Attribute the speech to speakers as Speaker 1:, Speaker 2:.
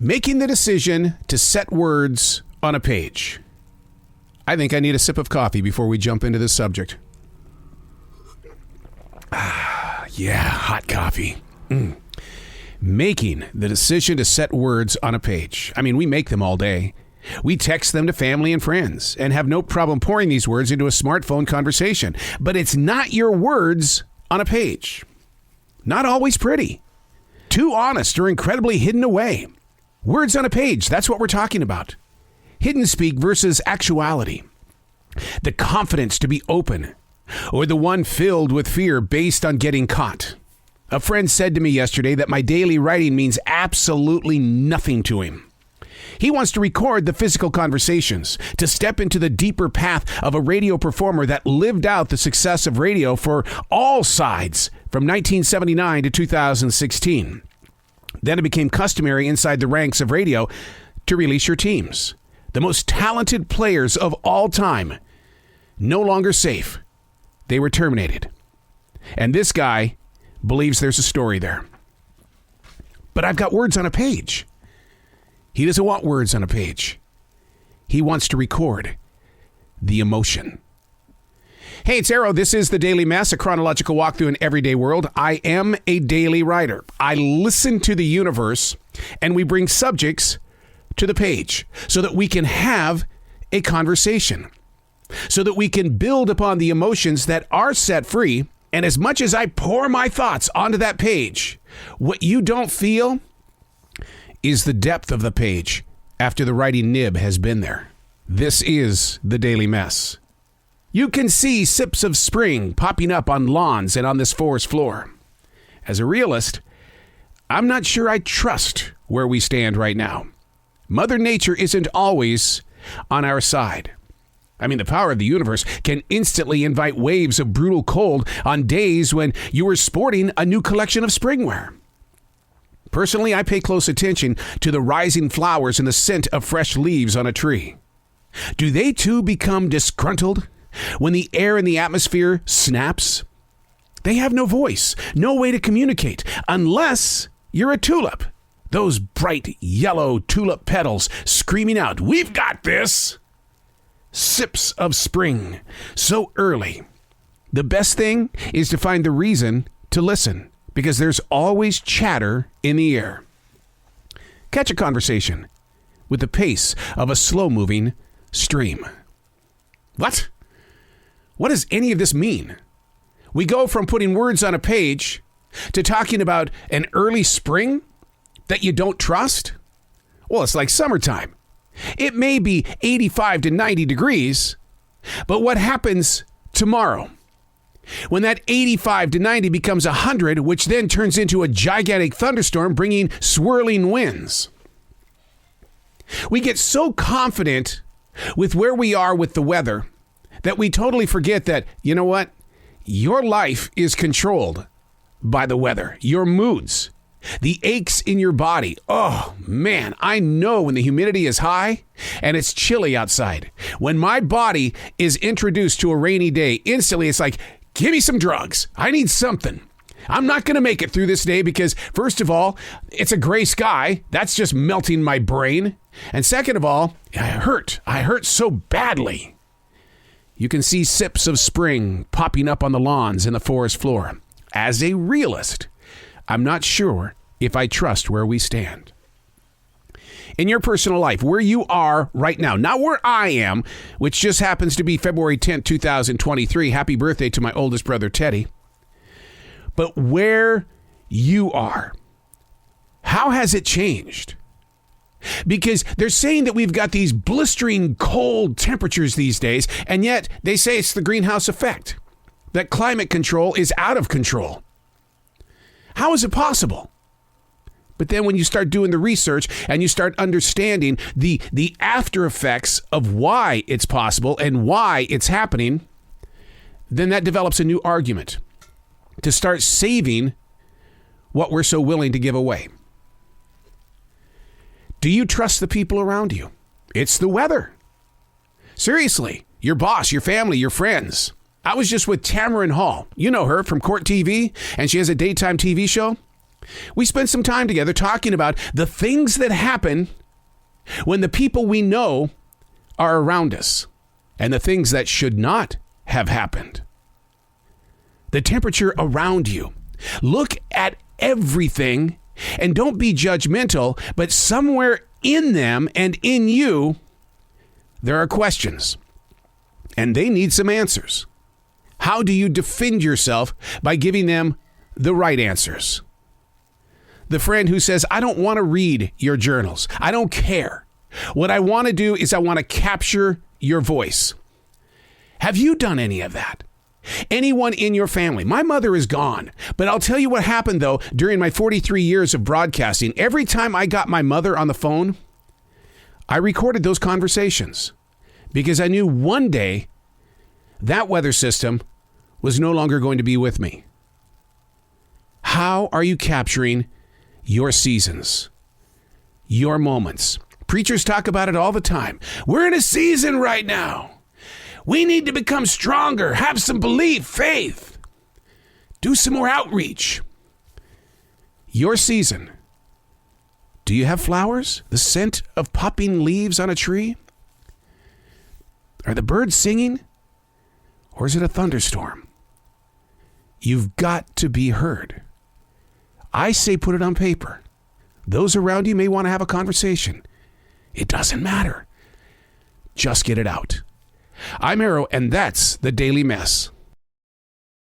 Speaker 1: Making the decision to set words on a page. I think I need a sip of coffee before we jump into this subject. Yeah, hot coffee. Making the decision to set words on a page. I mean, we make them all day. We text them to family and friends and have no problem pouring these words into a smartphone conversation. But it's not your words on a page. Not always pretty. Too honest or incredibly hidden away. Words on a page, that's what we're talking about. Hidden speak versus actuality. The confidence to be open, or the one filled with fear based on getting caught. A friend said to me yesterday that my daily writing means absolutely nothing to him. He wants to record the physical conversations, to step into the deeper path of a radio performer that lived out the success of radio for all sides from 1979 to 2016. Then it became customary inside the ranks of radio to release your teams. The most talented players of all time, no longer safe. They were terminated. And this guy believes there's a story there. But I've got words on a page. He doesn't want words on a page. He wants to record the emotion. Hey, it's Arrow. This is The Daily Mess, a chronological walk through an everyday world. I am a daily writer. I listen to the universe, and we bring subjects to the page so that we can have a conversation, so that we can build upon the emotions that are set free. And as much as I pour my thoughts onto that page, what you don't feel is the depth of the page after the writing nib has been there. This is The Daily Mess. You can see sips of spring popping up on lawns and on this forest floor. As a realist, I'm not sure I trust where we stand right now. Mother Nature isn't always on our side. I mean, the power of the universe can instantly invite waves of brutal cold on days when you were sporting a new collection of springwear. Personally, I pay close attention to the rising flowers and the scent of fresh leaves on a tree. Do they too become disgruntled when the air in the atmosphere snaps? They have no voice, no way to communicate, unless you're a tulip. Those bright yellow tulip petals screaming out, "We've got this!" Sips of spring, so early. The best thing is to find the reason to listen, because there's always chatter in the air. Catch a conversation with the pace of a slow-moving stream. What? What does any of this mean? We go from putting words on a page to talking about an early spring that you don't trust? Well, it's like summertime. It may be 85 to 90 degrees, but what happens tomorrow? When that 85 to 90 becomes 100, which then turns into a gigantic thunderstorm bringing swirling winds. We get so confident with where we are with the weather that we totally forget that, you know what? Your life is controlled by the weather, your moods, the aches in your body. Oh, man, I know when the humidity is high and it's chilly outside. When my body is introduced to a rainy day, instantly it's like, give me some drugs. I need something. I'm not going to make it through this day because, first of all, it's a gray sky. That's just melting my brain. And second of all, I hurt. I hurt so badly. You can see sips of spring popping up on the lawns and the forest floor. As a realist, I'm not sure if I trust where we stand. In your personal life, where you are right now, not where I am, which just happens to be February 10th, 2023. Happy birthday to my oldest brother, Teddy. But where you are, how has it changed? Because they're saying that we've got these blistering cold temperatures these days, and yet they say it's the greenhouse effect, that climate control is out of control. How is it possible? But then when you start doing the research and you start understanding the after effects of why it's possible and why it's happening, then that develops a new argument to start saving what we're so willing to give away. Do you trust the people around you? It's the weather. Seriously, your boss, your family, your friends. I was just with Tamron Hall. You know her from Court TV, and she has a daytime TV show. We spend some time together talking about the things that happen when the people we know are around us and the things that should not have happened. The temperature around you. Look at everything and don't be judgmental, but somewhere in them and in you, there are questions and they need some answers. How do you defend yourself? By giving them the right answers. The friend who says, I don't want to read your journals. I don't care. What I want to do is I want to capture your voice. Have you done any of that? Anyone in your family? My mother is gone, but I'll tell you what happened though during my 43 years of broadcasting. Every time I got my mother on the phone, I recorded those conversations because I knew one day that weather system was no longer going to be with me. How are you capturing your seasons, your moments? Preachers talk about it all the time. We're in a season right now. We need to become stronger, have some belief, faith, do some more outreach. Your season. Do you have flowers? The scent of popping leaves on a tree? Are the birds singing? Or is it a thunderstorm? You've got to be heard. I say put it on paper. Those around you may want to have a conversation. It doesn't matter. Just get it out. I'm Arrow, and that's the Daily Mess.